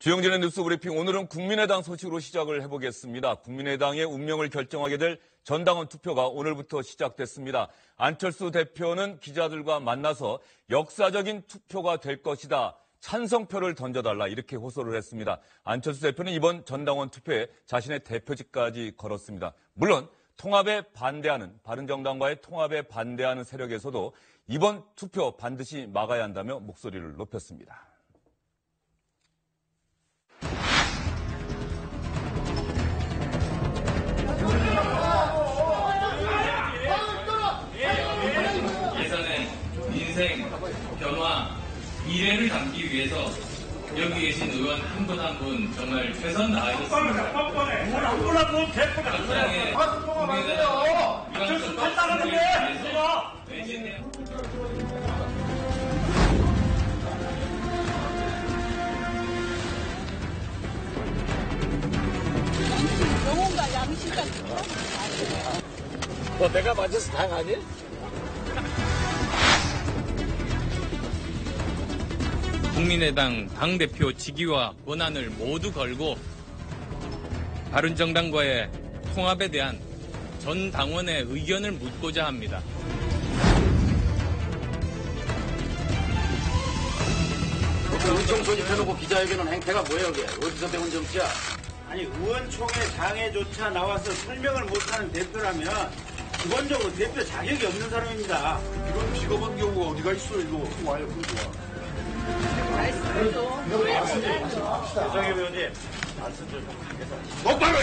주영진의 뉴스 브리핑, 오늘은 국민의당 소식으로 시작을 해보겠습니다. 국민의당의 운명을 결정하게 될 전당원 투표가 오늘부터 시작됐습니다. 안철수 대표는 기자들과 만나서 역사적인 투표가 될 것이다, 찬성표를 던져달라, 이렇게 호소를 했습니다. 안철수 대표는 이번 전당원 투표에 자신의 대표직까지 걸었습니다. 물론 통합에 반대하는, 바른정당과의 통합에 반대하는 세력에서도 이번 투표 반드시 막아야 한다며 목소리를 높였습니다. 예산의 민생, 변화, 미래를 담기 위해서 여기 계신 의원 한 분 한 분 정말 최선 다하셨습니다. 당장의 국민의당 유감스럽게 승리를 위해서 매진해야 영혼과 양심까지. 너 내가 맞아서 당하니? 국민의당 당대표 직위와 권한을 모두 걸고 바른정당과의 통합에 대한 전 당원의 의견을 묻고자 합니다. 의총 소집해놓고 기자회견은 행태가 뭐야, 그게? 어디서 배운 정치야? 아니, 의원총회 장에조차 나와서 설명을 못하는 대표라면 기본적으로 대표 자격이 없는 사람입니다. 이런 직업한 경우가 어디가 있어? 이거 와요, 그거 좋아. 대성희 의원님, 말씀 좀 하겠습니다. 똑바로 해!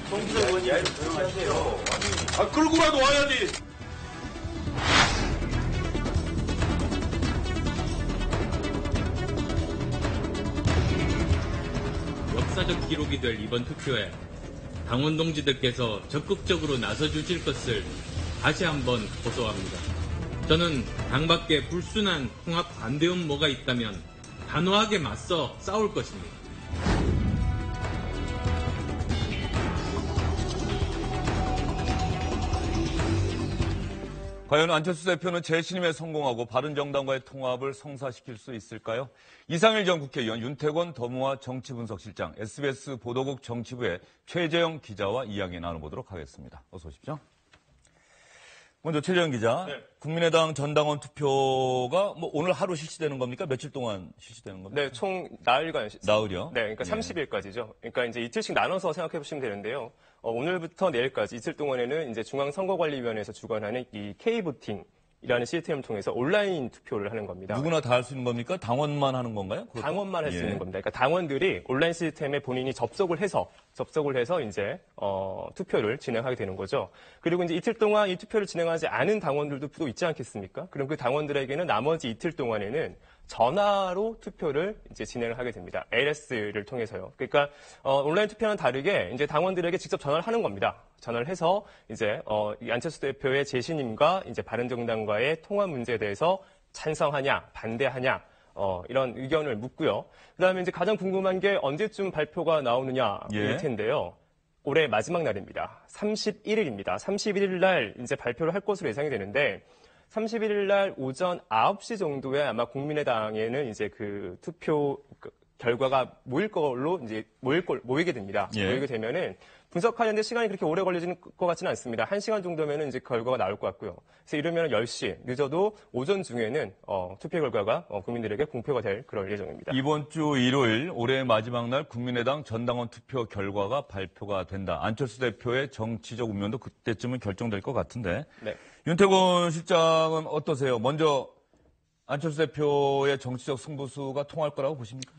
송기석 의원님, 조용하세요. 아, 끌고라도 와야지! 역사적 기록이 될 이번 투표에 당원 동지들께서 적극적으로 나서주실 것을 다시 한번 호소합니다. 저는 당 밖에 불순한 통합 반대 음모가 있다면 단호하게 맞서 싸울 것입니다. 과연 안철수 대표는 재신임에 성공하고 바른정당과의 통합을 성사시킬 수 있을까요? 이상일 전 국회의원, 윤태권 더모아 정치분석실장, SBS 보도국 정치부의 최재형 기자와 이야기 나눠보도록 하겠습니다. 어서 오십시오. 먼저 최재형 기자, 네. 국민의당 전당원 투표가 오늘 하루 실시되는 겁니까? 며칠 동안 실시되는 겁니까? 네, 총 나흘간. 나흘이요? 네, 그러니까 30일까지죠. 그러니까 이제 이틀씩 나눠서 생각해 보시면 되는데요. 오늘부터 내일까지 이틀 동안에는 이제 중앙선거관리위원회에서 주관하는 이 K보팅이라는 시스템을 통해서 온라인 투표를 하는 겁니다. 누구나 다 할 수 있는 겁니까? 당원만 하는 건가요? 그것도? 당원만 할 수 예. 있는 겁니다. 그러니까 당원들이 온라인 시스템에 본인이 접속을 해서 이제 투표를 진행하게 되는 거죠. 그리고 이제 이틀 동안 이 투표를 진행하지 않은 당원들도 또 있지 않겠습니까? 그럼 그 당원들에게는 나머지 이틀 동안에는 전화로 투표를 이제 진행을 하게 됩니다. LS를 통해서요. 그러니까 온라인 투표와는 다르게 이제 당원들에게 직접 전화를 하는 겁니다. 전화를 해서 이제 이 안철수 대표의 재신임과 이제 바른정당과의 통합 문제에 대해서 찬성하냐, 반대하냐, 이런 의견을 묻고요. 그다음에 이제 가장 궁금한 게 언제쯤 발표가 나오느냐일 텐데요. 올해 마지막 날입니다. 31일입니다. 31일 날 이제 발표를 할 것으로 예상이 되는데 31일 날 오전 9시 정도에 아마 국민의당에는 이제 그 투표 결과가 모이게 됩니다. 예. 모이게 되면은 분석하는데 시간이 그렇게 오래 걸리지는 것 같지는 않습니다. 1시간 정도면은 이제 결과가 나올 것 같고요. 그래서 이러면 10시, 늦어도 오전 중에는 투표 결과가 국민들에게 공표가 될 그럴 예정입니다. 이번 주 일요일 올해 마지막 날 국민의당 전당원 투표 결과가 발표가 된다. 안철수 대표의 정치적 운명도 그때쯤은 결정될 것 같은데. 네. 윤태권 실장은 어떠세요? 먼저 안철수 대표의 정치적 승부수가 통할 거라고 보십니까?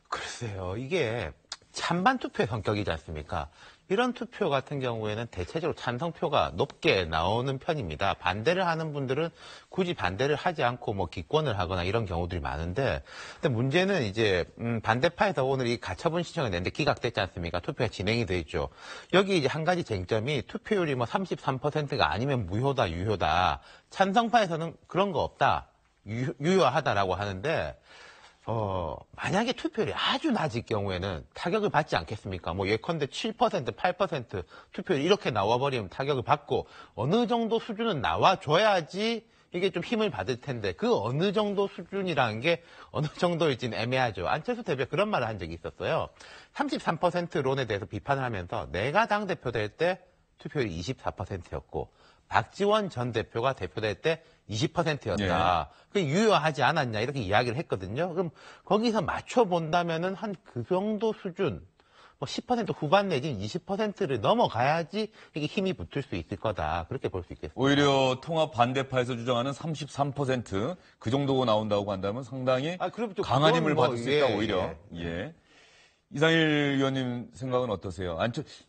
글쎄요, 이게 찬반 투표의 성격이지 않습니까? 이런 투표 같은 경우에는 대체적으로 찬성표가 높게 나오는 편입니다. 반대를 하는 분들은 굳이 반대를 하지 않고 기권을 하거나 이런 경우들이 많은데, 근데 문제는 이제 반대파에서 오늘 이 가처분 신청을 냈는데 기각됐지 않습니까? 투표가 진행이 돼 있죠. 여기 이제 한 가지 쟁점이 투표율이 33%가 아니면 무효다, 유효다. 찬성파에서는 그런 거 없다, 유효하다라고 하는데, 만약에 투표율이 아주 낮을 경우에는 타격을 받지 않겠습니까? 예컨대 7%, 8% 투표율이 이렇게 나와버리면 타격을 받고 어느 정도 수준은 나와줘야지 이게 좀 힘을 받을 텐데 그 어느 정도 수준이라는 게 어느 정도일지는 애매하죠. 안철수 대표 그런 말을 한 적이 있었어요. 33%론에 대해서 비판을 하면서 내가 당대표 될 때 투표율이 24%였고 박지원 전 대표가 대표될 때 20%였다. 그게 유효하지 않았냐 이렇게 이야기를 했거든요. 그럼 거기서 맞춰본다면은 한 그 정도 수준, 뭐 10% 후반 내지 20%를 넘어가야지 이게 힘이 붙을 수 있을 거다. 그렇게 볼 수 있겠습니다. 오히려 통합 반대파에서 주장하는 33% 정도가 나온다고 한다면 상당히 그럼 또 강한 힘을 뭐, 받을 수 있다 오히려. 예. 이상일 의원님 생각은 어떠세요?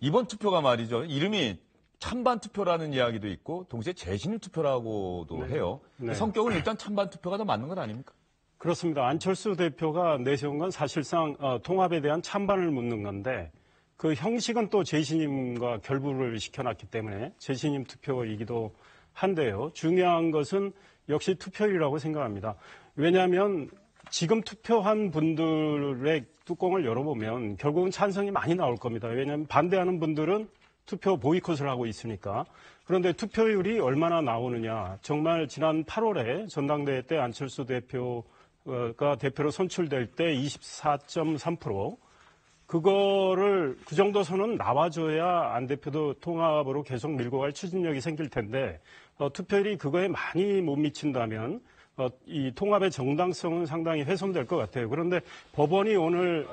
이번 투표가 말이죠. 이름이 찬반 투표라는 이야기도 있고 동시에 재심 투표라고도 해요. 성격은 일단 찬반 투표가 더 맞는 것 아닙니까? 그렇습니다. 안철수 대표가 내세운 건 사실상 통합에 대한 찬반을 묻는 건데 그 형식은 또 재신임과 결부를 시켜놨기 때문에 재신임 투표이기도 한데요. 중요한 것은 역시 투표율이라고 생각합니다. 왜냐하면 지금 투표한 분들의 뚜껑을 열어보면 결국은 찬성이 많이 나올 겁니다. 왜냐하면 반대하는 분들은 투표 보이콧을 하고 있으니까. 그런데 투표율이 얼마나 나오느냐. 정말 지난 8월에 전당대회 때 안철수 대표가 대표로 선출될 때 24.3%. 그거를 그 정도 선은 나와줘야 안 대표도 통합으로 계속 밀고 갈 추진력이 생길 텐데 투표율이 그거에 많이 못 미친다면 이 통합의 정당성은 상당히 훼손될 것 같아요. 그런데 법원이 오늘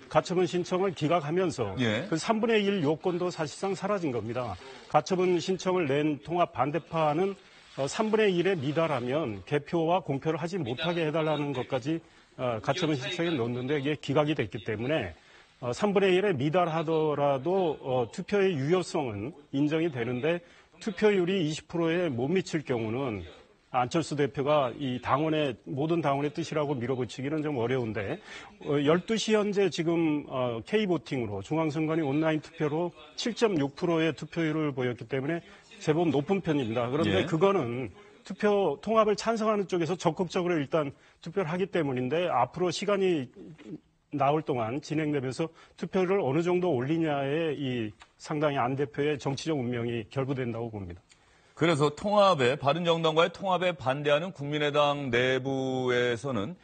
가처분 신청을 기각하면서 그 3분의 1 요건도 사실상 사라진 겁니다. 가처분 신청을 낸 통합 반대파는 3분의 1에 미달하면 개표와 공표를 하지 못하게 해달라는 것까지 가처분 신청에 넣었는데 이게 기각이 됐기 때문에 3분의 1에 미달하더라도 투표의 유효성은 인정이 되는데 투표율이 20%에 못 미칠 경우는 안철수 대표가 이 당원의 모든 당원의 뜻이라고 밀어붙이기는 좀 어려운데 12시 현재 지금 K보팅으로 중앙선관위 온라인 투표로 7.6%의 투표율을 보였기 때문에 제법 높은 편입니다. 그런데 그거는 투표 통합을 찬성하는 쪽에서 적극적으로 일단 투표를 하기 때문인데 앞으로 시간이 나올 동안 진행되면서 투표를 어느 정도 올리냐에 이 상당히 안 대표의 정치적 운명이 결부된다고 봅니다. 그래서 통합에, 바른정당과의 통합에 반대하는 국민의당 내부에서는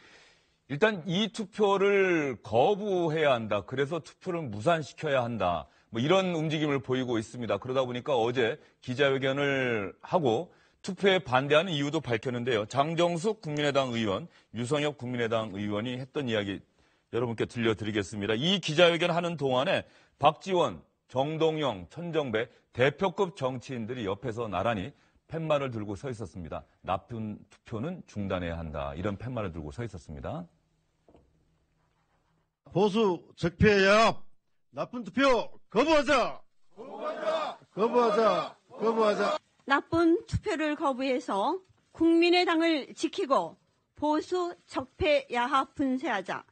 일단 이 투표를 거부해야 한다. 그래서 투표를 무산시켜야 한다. 뭐 이런 움직임을 보이고 있습니다. 그러다 보니까 어제 기자회견을 하고 투표에 반대하는 이유도 밝혔는데요. 장정숙 국민의당 의원, 유성혁 국민의당 의원이 했던 이야기 여러분께 들려드리겠습니다. 이 기자회견 하는 동안에 박지원, 정동영, 천정배 대표급 정치인들이 옆에서 나란히 팻말을 들고 서 있었습니다. 나쁜 투표는 중단해야 한다. 이런 팻말을 들고 서 있었습니다. 보수 적폐야 나쁜 투표 거부하자. 거부하자. 나쁜 투표를 거부해서 국민의당을 지키고 보수 적폐 야합 분쇄하자.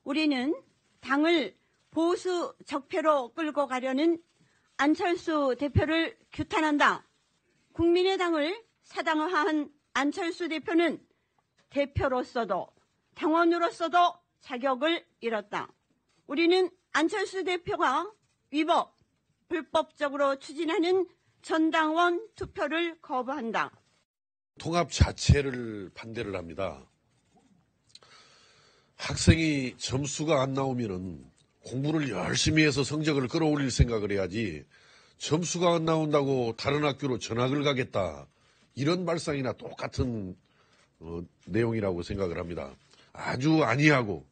우리는 당을 보수 적폐로 끌고 가려는 안철수 대표를 규탄한다. 국민의당을 사당화한 안철수 대표는 대표로서도 당원으로서도 자격을 잃었다. 우리는 안철수 대표가 위법, 불법적으로 추진하는 전당원 투표를 거부한다. 통합 자체를 반대를 합니다. 학생이 점수가 안 나오면은 공부를 열심히 해서 성적을 끌어올릴 생각을 해야지 점수가 안 나온다고 다른 학교로 전학을 가겠다. 이런 발상이나 똑같은 내용이라고 생각을 합니다. 아주 안이하고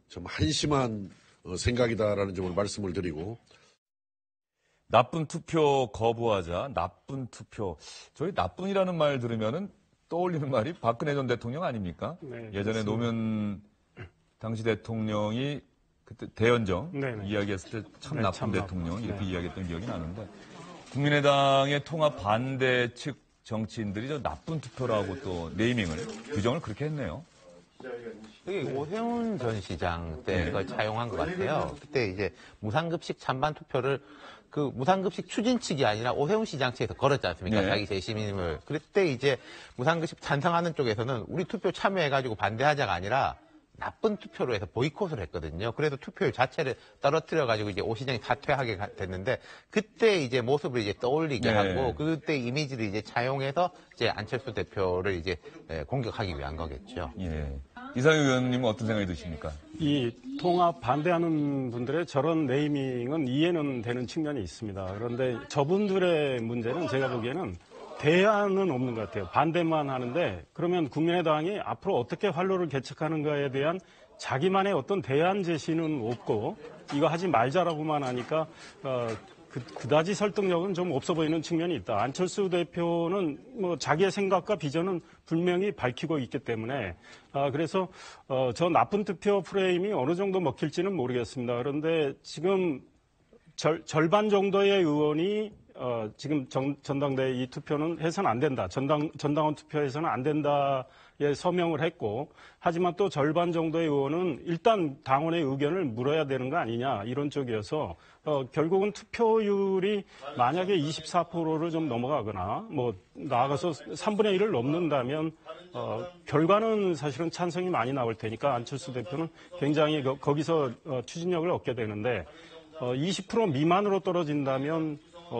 좀 한심한 생각이다라는 점을 말씀을 드리고 나쁜 투표 거부하자. 나쁜 투표. 저희 나쁜이라는 말 들으면은 떠올리는 말이 박근혜 전 대통령 아닙니까? 네, 예전에 그렇습니다. 노무현 당시 대통령이 그때 대연정 이야기했을 때 참 나쁜 대통령 이렇게 이야기했던 기억이 나는데 국민의당의 통합 반대 측 정치인들이 저 나쁜 투표라고 또 네이밍을 규정을 그렇게 했네요. 그게 오세훈 전 시장 때 그걸 차용한 것 같아요. 그때 이제 무상급식 찬반 투표를 그 무상급식 추진 측이 아니라 오세훈 시장 측에서 걸었지 않습니까? 자기 재심임을. 그때 이제 무상급식 찬성하는 쪽에서는 우리 투표 참여해가지고 반대하자가 아니라 나쁜 투표로 해서 보이콧을 했거든요. 그래서 투표율 자체를 떨어뜨려가지고 이제 오신영이 사퇴하게 됐는데 그때 이제 모습을 이제 떠올리게 하고 그때 이미지를 이제 차용해서 이제 안철수 대표를 이제 공격하기 위한 거겠죠. 예. 이상희 의원님은 어떤 생각이 드십니까? 이 통합 반대하는 분들의 저런 네이밍은 이해는 되는 측면이 있습니다. 그런데 저분들의 문제는 제가 보기에는 대안은 없는 것 같아요. 반대만 하는데 그러면 국민의당이 앞으로 어떻게 활로를 개척하는가에 대한 자기만의 어떤 대안 제시는 없고 이거 하지 말자라고만 하니까 그다지 설득력은 좀 없어 보이는 측면이 있다. 안철수 대표는 뭐 자기의 생각과 비전은 분명히 밝히고 있기 때문에 그래서 저 나쁜 투표 프레임이 어느 정도 먹힐지는 모르겠습니다. 그런데 지금 절반 정도의 의원이 지금 전당대회 이 투표는 해서는 안 된다. 전당원 투표해서는 안 된다에 서명을 했고, 하지만 또 절반 정도의 의원은 일단 당원의 의견을 물어야 되는 거 아니냐 이런 쪽이어서 결국은 투표율이 만약에 24%를 좀 넘어가거나 뭐 나아가서 3분의 1을 넘는다면 결과는 사실은 찬성이 많이 나올 테니까 안철수 대표는 굉장히 거기서 추진력을 얻게 되는데 20% 미만으로 떨어진다면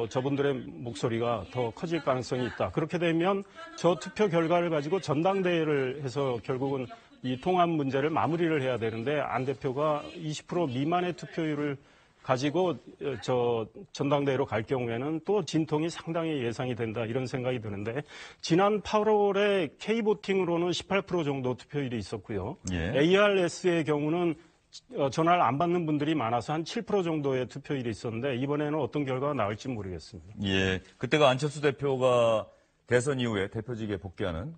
저분들의 목소리가 더 커질 가능성이 있다. 그렇게 되면 저 투표 결과를 가지고 전당대회를 해서 결국은 이 통합 문제를 마무리를 해야 되는데 안 대표가 20% 미만의 투표율을 가지고 저 전당대회로 갈 경우에는 또 진통이 상당히 예상이 된다 이런 생각이 드는데 지난 8월에 K보팅으로는 18% 정도 투표율이 있었고요. 예. ARS의 경우는 전화를 안 받는 분들이 많아서 한 7% 정도의 투표율이 있었는데 이번에는 어떤 결과가 나올지 모르겠습니다. 예, 그때가 안철수 대표가 대선 이후에 대표직에 복귀하는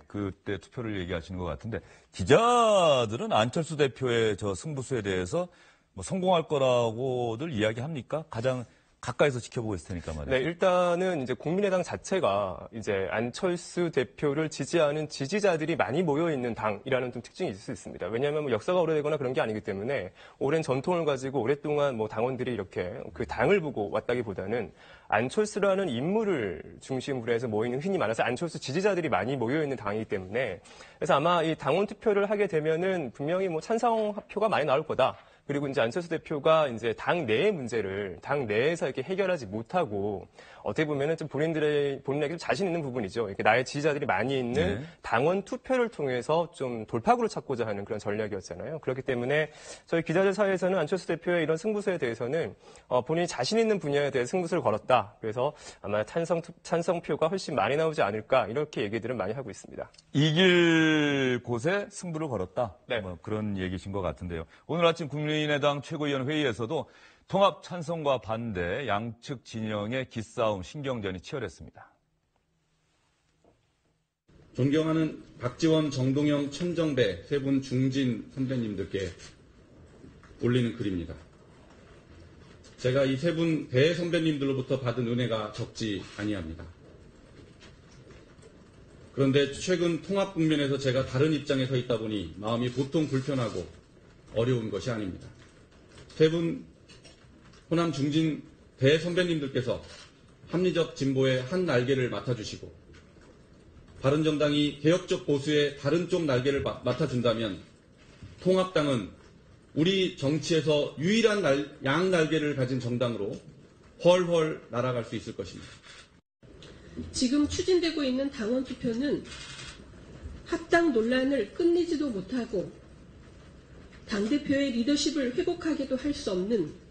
그때 투표를 얘기하시는 것 같은데 기자들은 안철수 대표의 저 승부수에 대해서 뭐 성공할 거라고들 이야기합니까? 가장 가까이서 지켜보고 있을 테니까 말이죠. 네, 일단은 이제 국민의당 자체가 이제 안철수 대표를 지지하는 지지자들이 많이 모여 있는 당이라는 좀 특징이 있을 수 있습니다. 왜냐하면 뭐 역사가 오래되거나 그런 게 아니기 때문에 오랜 전통을 가지고 오랫동안 뭐 당원들이 이렇게 그 당을 보고 왔다기보다는 안철수라는 인물을 중심으로 해서 모이는 흔히 말해서 안철수 지지자들이 많이 모여 있는 당이기 때문에 그래서 아마 이 당원 투표를 하게 되면은 분명히 뭐 찬성표가 많이 나올 거다. 그리고 이제 안철수 대표가 이제 당 내의 문제를 당 내에서 이렇게 해결하지 못하고 어떻게 보면은 좀 본인에게 좀 자신 있는 부분이죠. 이렇게 나의 지지자들이 많이 있는 당원 투표를 통해서 좀 돌파구를 찾고자 하는 그런 전략이었잖아요. 그렇기 때문에 저희 기자들 사이에서는 안철수 대표의 이런 승부수에 대해서는 본인이 자신 있는 분야에 대해 승부수를 걸었다. 그래서 아마 찬성표가 훨씬 많이 나오지 않을까 이렇게 얘기들은 많이 하고 있습니다. 이길 곳에 승부를 걸었다. 네. 뭐 그런 얘기신 것 같은데요. 오늘 아침 국민의당 최고위원 회의에서도 통합 찬성과 반대 양측 진영의 기싸움, 신경전이 치열했습니다. 존경하는 박지원, 정동영, 천정배 세 분 중진 선배님들께 올리는 글입니다. 제가 이 세 분 배 선배님들로부터 받은 은혜가 적지 아니합니다. 그런데 최근 통합 국면에서 제가 다른 입장에 서 있다 보니 마음이 보통 불편하고 어려운 것이 아닙니다. 세 분 호남 중진 대 선배님들께서 합리적 진보의 한 날개를 맡아주시고 바른정당이 개혁적 보수의 다른 쪽 날개를 맡아준다면 통합당은 우리 정치에서 유일한 양 날개를 가진 정당으로 훨훨 날아갈 수 있을 것입니다. 지금 추진되고 있는 당원 투표는 합당 논란을 끝내지도 못하고 당대표의 리더십을 회복하기도 할 수 없는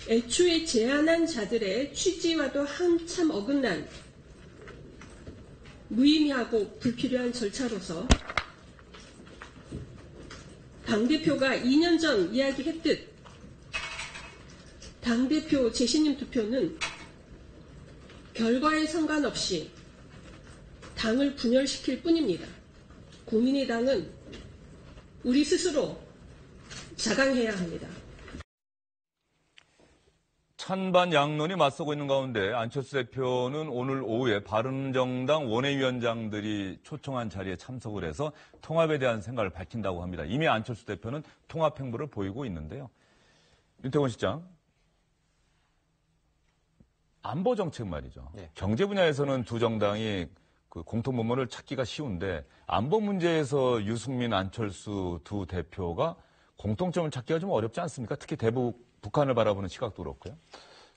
애초에 제안한 자들의 취지와도 한참 어긋난 무의미하고 불필요한 절차로서 당대표가 2년 전 이야기했듯 당대표 재신임 투표는 결과에 상관없이 당을 분열시킬 뿐입니다. 국민의당은 우리 스스로 자강해야 합니다. 찬반 양론이 맞서고 있는 가운데 안철수 대표는 오늘 오후에 바른정당 원외위원장들이 초청한 자리에 참석을 해서 통합에 대한 생각을 밝힌다고 합니다. 이미 안철수 대표는 통합 행보를 보이고 있는데요. 윤태곤 실장, 안보 정책 말이죠. 경제 분야에서는 두 정당이 그 공통 분모를 찾기가 쉬운데 안보 문제에서 유승민, 안철수 두 대표가 공통점을 찾기가 좀 어렵지 않습니까? 특히 대북 북한을 바라보는 시각도 그렇고요.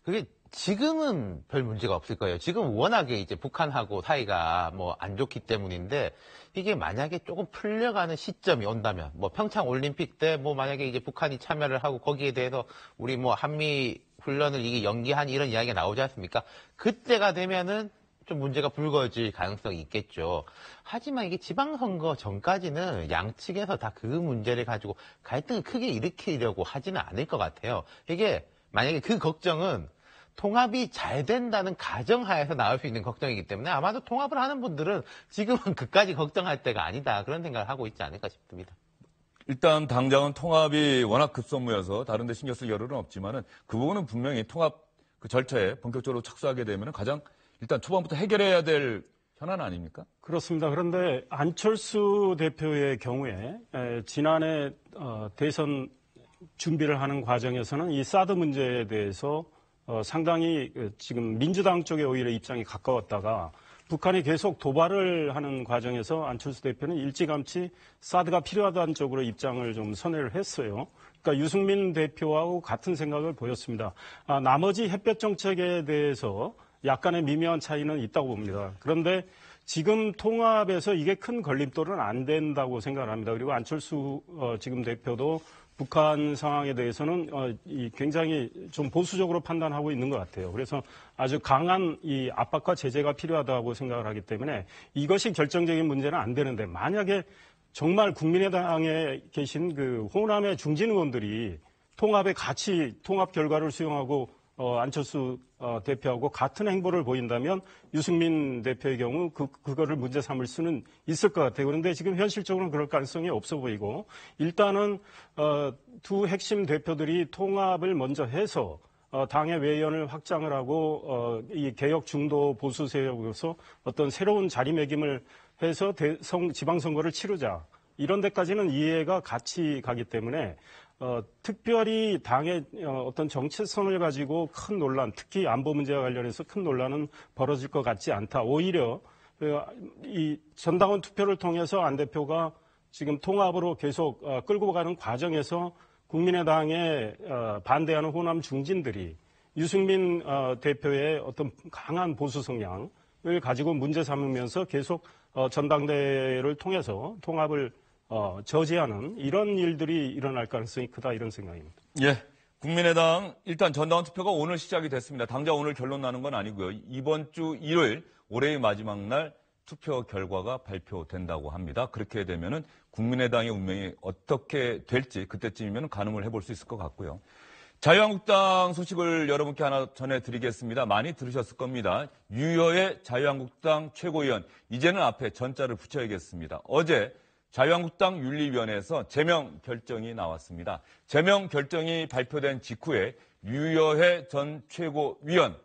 그게 지금은 별 문제가 없을 거예요. 지금 워낙에 이제 북한하고 사이가 뭐 안 좋기 때문인데 이게 만약에 조금 풀려가는 시점이 온다면 뭐 평창 올림픽 때 뭐 만약에 이제 북한이 참여를 하고 거기에 대해서 우리 뭐 한미 훈련을 이게 연기한 이런 이야기가 나오지 않습니까? 그때가 되면은 좀 문제가 불거질 가능성이 있겠죠. 하지만 이게 지방선거 전까지는 양측에서 다 그 문제를 가지고 갈등을 크게 일으키려고 하지는 않을 것 같아요. 이게 만약에 그 걱정은 통합이 잘 된다는 가정하에서 나올 수 있는 걱정이기 때문에 아마도 통합을 하는 분들은 지금은 그까지 걱정할 때가 아니다. 그런 생각을 하고 있지 않을까 싶습니다. 일단 당장은 통합이 워낙 급선무여서 다른 데 신경 쓸 여력은 없지만은 그 부분은 분명히 통합 그 절차에 본격적으로 착수하게 되면 가장 일단 초반부터 해결해야 될 현안 아닙니까? 그렇습니다. 그런데 안철수 대표의 경우에 지난해 대선 준비를 하는 과정에서는 이 사드 문제에 대해서 상당히 지금 민주당 쪽에 오히려 입장이 가까웠다가 북한이 계속 도발을 하는 과정에서 안철수 대표는 일찌감치 사드가 필요하다는 쪽으로 입장을 좀 선회를 했어요. 그러니까 유승민 대표하고 같은 생각을 보였습니다. 나머지 햇볕 정책에 대해서 약간의 미묘한 차이는 있다고 봅니다. 그런데 지금 통합에서 이게 큰 걸림돌은 안 된다고 생각을 합니다. 그리고 안철수 지금 대표도 북한 상황에 대해서는 굉장히 좀 보수적으로 판단하고 있는 것 같아요. 그래서 아주 강한 이 압박과 제재가 필요하다고 생각을 하기 때문에 이것이 결정적인 문제는 안 되는데 만약에 정말 국민의당에 계신 그 호남의 중진 의원들이 통합에 같이 통합 결과를 수용하고 안철수 대표하고 같은 행보를 보인다면 유승민 대표의 경우 그거를 문제 삼을 수는 있을 것 같아요. 그런데 지금 현실적으로는 그럴 가능성이 없어 보이고 일단은 두 핵심 대표들이 통합을 먼저 해서 당의 외연을 확장을 하고 이 개혁 중도 보수 세력으로서 어떤 새로운 자리매김을 해서 지방선거를 치르자. 이런 데까지는 이해가 같이 가기 때문에 특별히 당의 어떤 정체성을 가지고 큰 논란, 특히 안보 문제와 관련해서 큰 논란은 벌어질 것 같지 않다. 오히려 이 전당원 투표를 통해서 안 대표가 지금 통합으로 계속 끌고 가는 과정에서 국민의당에 반대하는 호남 중진들이 유승민 대표의 어떤 강한 보수 성향을 가지고 문제 삼으면서 계속 전당대회를 통해서 통합을 저지하는 이런 일들이 일어날 가능성이 크다 이런 생각입니다. 예. 국민의당 일단 전당원 투표가 오늘 시작이 됐습니다. 당장 오늘 결론 나는 건 아니고요. 이번 주 일요일 올해의 마지막 날 투표 결과가 발표된다고 합니다. 그렇게 되면은 국민의당의 운명이 어떻게 될지 그때쯤이면 가늠을 해볼 수 있을 것 같고요. 자유한국당 소식을 여러분께 하나 전해드리겠습니다. 많이 들으셨을 겁니다. 유여의 자유한국당 최고위원, 이제는 앞에 전자를 붙여야겠습니다. 어제 자유한국당 윤리위원회에서 제명 결정이 나왔습니다. 제명 결정이 발표된 직후에 유여해 전 최고위원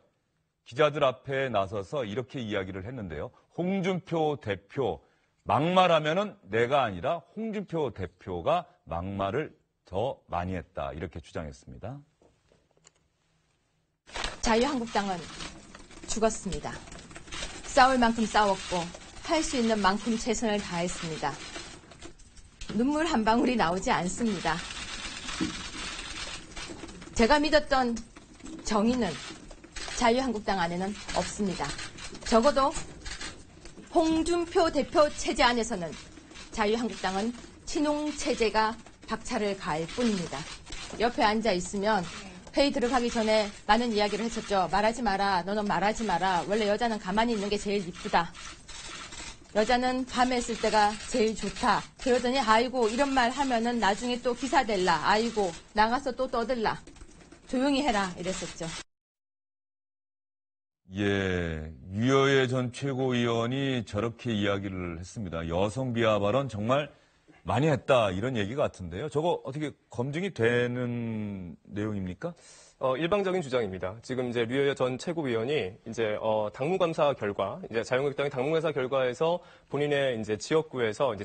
기자들 앞에 나서서 이렇게 이야기를 했는데요. 홍준표 대표 막말하면은 내가 아니라 홍준표 대표가 막말을 더 많이 했다 이렇게 주장했습니다. 자유한국당은 죽었습니다. 싸울 만큼 싸웠고 할 수 있는 만큼 최선을 다했습니다. 눈물 한 방울이 나오지 않습니다. 제가 믿었던 정의는 자유한국당 안에는 없습니다. 적어도 홍준표 대표 체제 안에서는 자유한국당은 친홍체제가 박차를 가할 뿐입니다. 옆에 앉아 있으면 회의 들어가기 전에 많은 이야기를 했었죠. 말하지 마라. 너는 말하지 마라. 원래 여자는 가만히 있는 게 제일 이쁘다. 여자는 밤에 있을 때가 제일 좋다. 그러더니 아이고 이런 말 하면은 나중에 또 기사 될라. 아이고 나가서 또 떠들라. 조용히 해라 이랬었죠. 예, 유여해 전 최고위원이 저렇게 이야기를 했습니다. 여성 비하 발언 정말 많이 했다 이런 얘기 같은데요. 저거 어떻게 검증이 되는 내용입니까? 일방적인 주장입니다. 지금 이제 류호여 전 최고위원이 이제 당무감사 결과, 이제 자유한국당의 당무감사 결과에서 본인의 이제 지역구에서 이제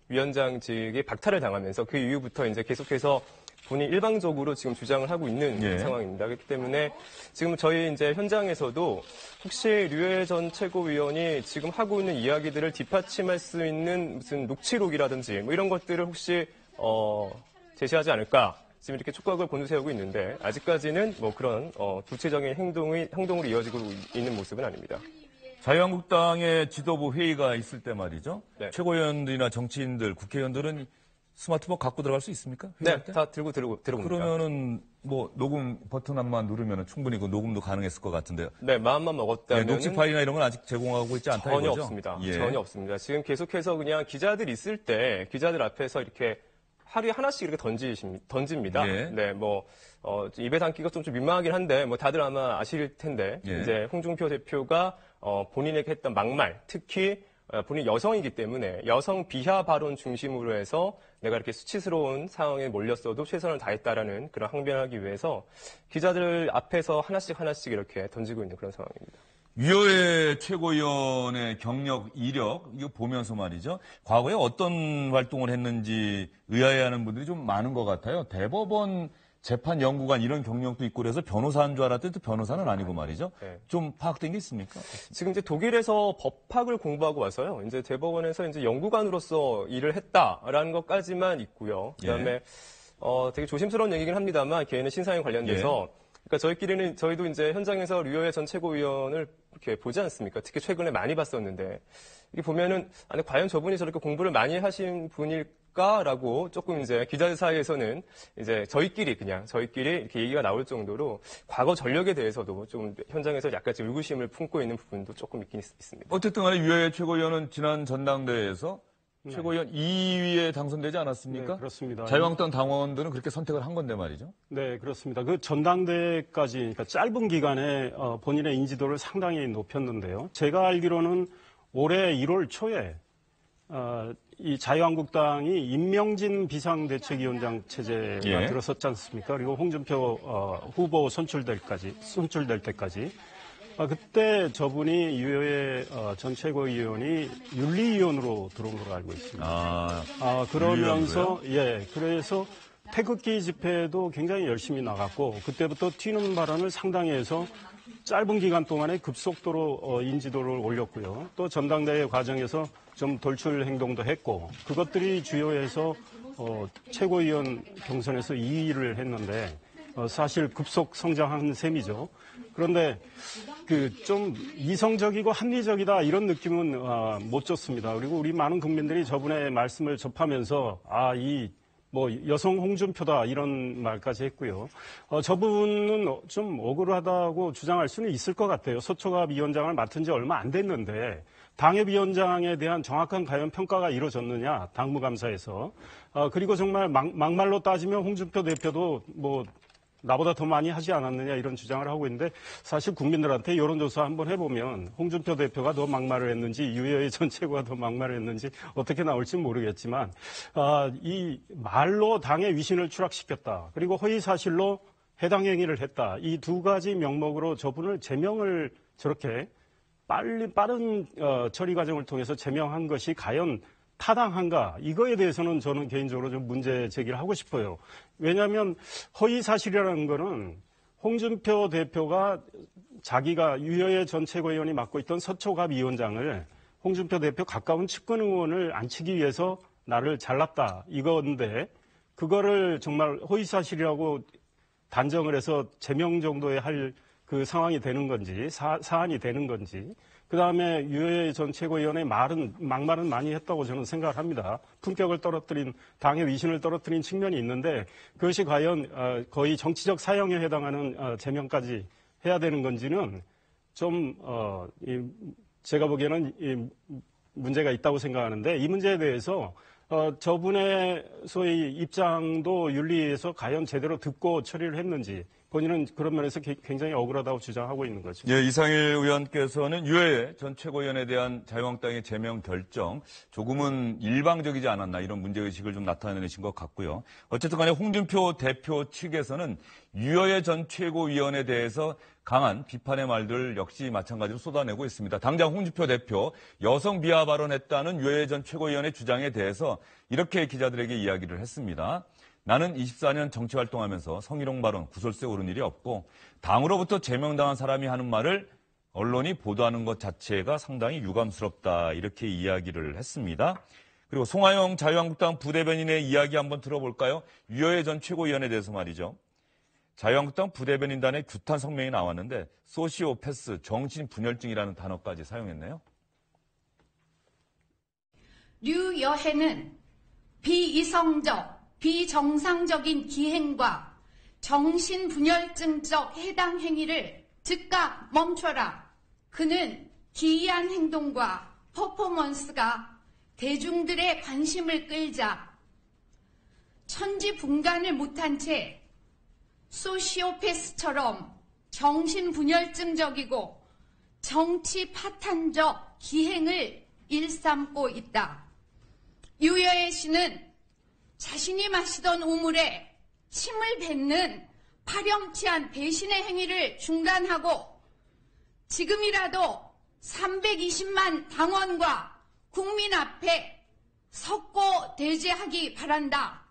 위원장직이 박탈을 당하면서 그 이후부터 이제 계속해서 본인 일방적으로 지금 주장을 하고 있는 상황입니다. 그렇기 때문에 지금 저희 이제 현장에서도 혹시 류호여 전 최고위원이 지금 하고 있는 이야기들을 뒷받침할 수 있는 무슨 녹취록이라든지 뭐 이런 것들을 혹시 제시하지 않을까? 지금 이렇게 촉각을 곤두세우고 있는데 아직까지는 뭐 그런 구체적인 행동으로 이어지고 있는 모습은 아닙니다. 자유한국당의 지도부 회의가 있을 때 말이죠. 네. 최고위원들이나 정치인들, 국회의원들은 스마트폰 갖고 들어갈 수 있습니까? 네, 다 들고 들어옵니다. 그러면은 뭐 녹음 버튼 한번 누르면 충분히 그 녹음도 가능했을 것 같은데요. 네, 마음만 먹었다면 녹취 파일이나 이런 건 아직 제공하고 있지 않다 전혀 이거죠? 없습니다. 예. 전혀 없습니다. 지금 계속해서 그냥 기자들 있을 때 기자들 앞에서 이렇게 하루에 하나씩 이렇게 던집니다. 예. 네, 뭐 입에 담기가 좀 민망하긴 한데 뭐 다들 아마 아실 텐데 이제 홍준표 대표가 본인에게 했던 막말, 특히 본인 여성이기 때문에 여성 비하 발언 중심으로 해서 내가 이렇게 수치스러운 상황에 몰렸어도 최선을 다했다라는 그런 항변하기 위해서 기자들 앞에서 하나씩 이렇게 던지고 있는 그런 상황입니다. 류호여 최고위원의 경력, 이력 이거 보면서 말이죠. 과거에 어떤 활동을 했는지 의아해하는 분들이 좀 많은 것 같아요. 대법원 재판 연구관 이런 경력도 있고 그래서 변호사인 줄 알았더니 또 변호사는 아니고 말이죠. 네. 좀 파악된 게 있습니까? 지금 이제 독일에서 법학을 공부하고 와서요. 이제 대법원에서 이제 연구관으로서 일을 했다라는 것까지만 있고요. 그다음에 되게 조심스러운 얘기긴 합니다만 개인의 신상에 관련돼서 그러니까 저희도 이제 현장에서 류호여 전 최고위원을 이렇게 보지 않습니까? 특히 최근에 많이 봤었는데 이게 보면은 아니 과연 저분이 저렇게 공부를 많이 하신 분일까라고 조금 이제 기자들 사이에서는 이제 저희끼리 이렇게 얘기가 나올 정도로 과거 전력에 대해서도 좀 현장에서 약간 의구심을 품고 있는 부분도 조금 있긴 있습니다. 어쨌든 간에 류호여 최고위원은 지난 전당대회에서 최고위원 2위에 당선되지 않았습니까? 네, 그렇습니다. 자유한국당 당원들은 그렇게 선택을 한 건데 말이죠. 네, 그렇습니다. 그 전당대회까지 그러니까 짧은 기간에 본인의 인지도를 상당히 높였는데요. 제가 알기로는 올해 1월 초에 이 자유한국당이 임명진 비상대책위원장 체제가 들어섰지 않습니까? 그리고 홍준표 후보 선출될 때까지. 그때 저분이 류호여 전 최고위원이 윤리위원으로 들어온 걸로 알고 있습니다. 그러면서 그래서 태극기 집회도 굉장히 열심히 나갔고 그때부터 튀는 발언을 상당히 해서 짧은 기간 동안에 급속도로 인지도를 올렸고요. 또 전당대회 과정에서 좀 돌출 행동도 했고 그것들이 주요해서 최고위원 경선에서 2위를 했는데 사실 급속 성장한 셈이죠. 그런데 좀 이성적이고 합리적이다 이런 느낌은 못 줬습니다. 그리고 우리 많은 국민들이 저분의 말씀을 접하면서 여성 홍준표다 이런 말까지 했고요. 저분은 좀 억울하다고 주장할 수는 있을 것 같아요. 서초갑 위원장을 맡은 지 얼마 안 됐는데 당협위원장에 대한 정확한 과연 평가가 이루어졌느냐 당무감사에서. 그리고 정말 막말로 따지면 홍준표 대표도 나보다 더 많이 하지 않았느냐 이런 주장을 하고 있는데 사실 국민들한테 여론조사 한번 해보면 홍준표 대표가 더 막말을 했는지 류호여 전 최고가 더 막말을 했는지 어떻게 나올지 모르겠지만 이 말로 당의 위신을 추락시켰다. 그리고 허위사실로 해당 행위를 했다. 이 두 가지 명목으로 저분을 제명을 저렇게 빠른 처리 과정을 통해서 제명한 것이 과연 타당한가? 이거에 대해서는 저는 개인적으로 좀 문제 제기를 하고 싶어요. 왜냐하면 허위 사실이라는 거는 홍준표 대표가 자기가 류호여 전 최고위원이 맡고 있던 서초갑 위원장을 홍준표 대표 가까운 측근 의원을 앉히기 위해서 나를 잘랐다 이건데 그거를 정말 허위 사실이라고 단정을 해서 제명 정도에 할 그 상황이 되는 건지 사안이 되는 건지 그다음에 류호여 전 최고위원의 막말은 많이 했다고 저는 생각을 합니다. 품격을 떨어뜨린 당의 위신을 떨어뜨린 측면이 있는데 그것이 과연 거의 정치적 사형에 해당하는 제명까지 해야 되는 건지는 좀 제가 보기에는 문제가 있다고 생각하는데 이 문제에 대해서 저분의 소위 입장도 윤리에서 과연 제대로 듣고 처리를 했는지 본인은 그런 면에서 굉장히 억울하다고 주장하고 있는 거죠. 예, 이상일 의원께서는 유해의 전 최고위원에 대한 자유한국당의 제명 결정 조금은 일방적이지 않았나 이런 문제의식을 좀 나타내신 것 같고요. 어쨌든 간에 홍준표 대표 측에서는 유해의 전 최고위원에 대해서 강한 비판의 말들 역시 마찬가지로 쏟아내고 있습니다. 당장 홍준표 대표 여성 비하 발언했다는 유해의 전 최고위원의 주장에 대해서 이렇게 기자들에게 이야기를 했습니다. 나는 24년 정치활동하면서 성희롱 발언, 구설수에 오른 일이 없고 당으로부터 제명당한 사람이 하는 말을 언론이 보도하는 것 자체가 상당히 유감스럽다 이렇게 이야기를 했습니다. 그리고 송하영 자유한국당 부대변인의 이야기 한번 들어볼까요? 유여해 전 최고위원에 대해서 말이죠. 자유한국당 부대변인단의 규탄 성명이 나왔는데 소시오패스, 정신분열증이라는 단어까지 사용했네요. 류여해는 비이성적, 비정상적인 기행과 정신분열증적 해당 행위를 즉각 멈춰라. 그는 기이한 행동과 퍼포먼스가 대중들의 관심을 끌자 천지분간을 못한 채 소시오패스처럼 정신분열증적이고 정치 파탄적 기행을 일삼고 있다. 유여해 씨는 자신이 마시던 우물에 침을 뱉는 파렴치한 배신의 행위를 중단하고 지금이라도 320만 당원과 국민 앞에 석고 대제하기 바란다.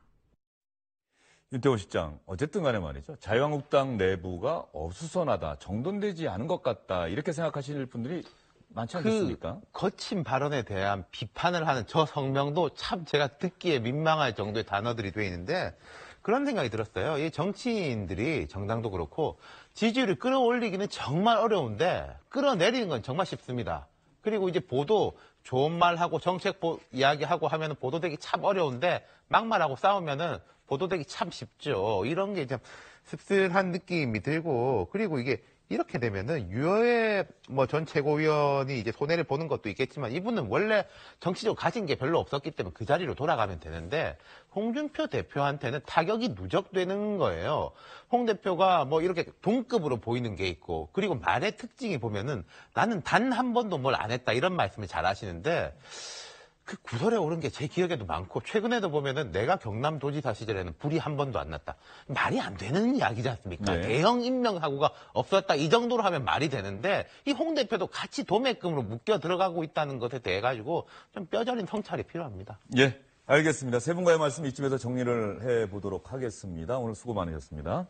윤태호 실장, 어쨌든 간에 말이죠. 자유한국당 내부가 어수선하다, 정돈되지 않은 것 같다 이렇게 생각하시는 분들이 많지 않겠습니까? 거친 발언에 대한 비판을 하는 저 성명도 참 제가 듣기에 민망할 정도의 단어들이 돼 있는데 그런 생각이 들었어요. 이 정치인들이 정당도 그렇고 지지율을 끌어올리기는 정말 어려운데 끌어내리는 건 정말 쉽습니다. 그리고 이제 보도 좋은 말하고 정책 이야기하고 하면 보도되기 참 어려운데 막말하고 싸우면은 보도되기 참 쉽죠. 이런 게 좀 씁쓸한 느낌이 들고 그리고 이게 이렇게 되면은 유여해 전 최고위원이 이제 손해를 보는 것도 있겠지만 이분은 원래 정치적으로 가진 게 별로 없었기 때문에 그 자리로 돌아가면 되는데 홍준표 대표한테는 타격이 누적되는 거예요. 홍 대표가 이렇게 동급으로 보이는 게 있고 그리고 말의 특징이 보면은 나는 단 한 번도 뭘 안 했다 이런 말씀을 잘 하시는데 그 구설에 오른 게 제 기억에도 많고 최근에도 보면은 내가 경남도지사 시절에는 불이 한 번도 안 났다. 말이 안 되는 이야기지 않습니까? 네. 대형 인명사고가 없었다. 이 정도로 하면 말이 되는데 이 홍 대표도 같이 도매금으로 묶여 들어가고 있다는 것에 대해 가지고 좀 뼈저린 성찰이 필요합니다. 예, 알겠습니다. 세 분과의 말씀 이쯤에서 정리를 해보도록 하겠습니다. 오늘 수고 많으셨습니다.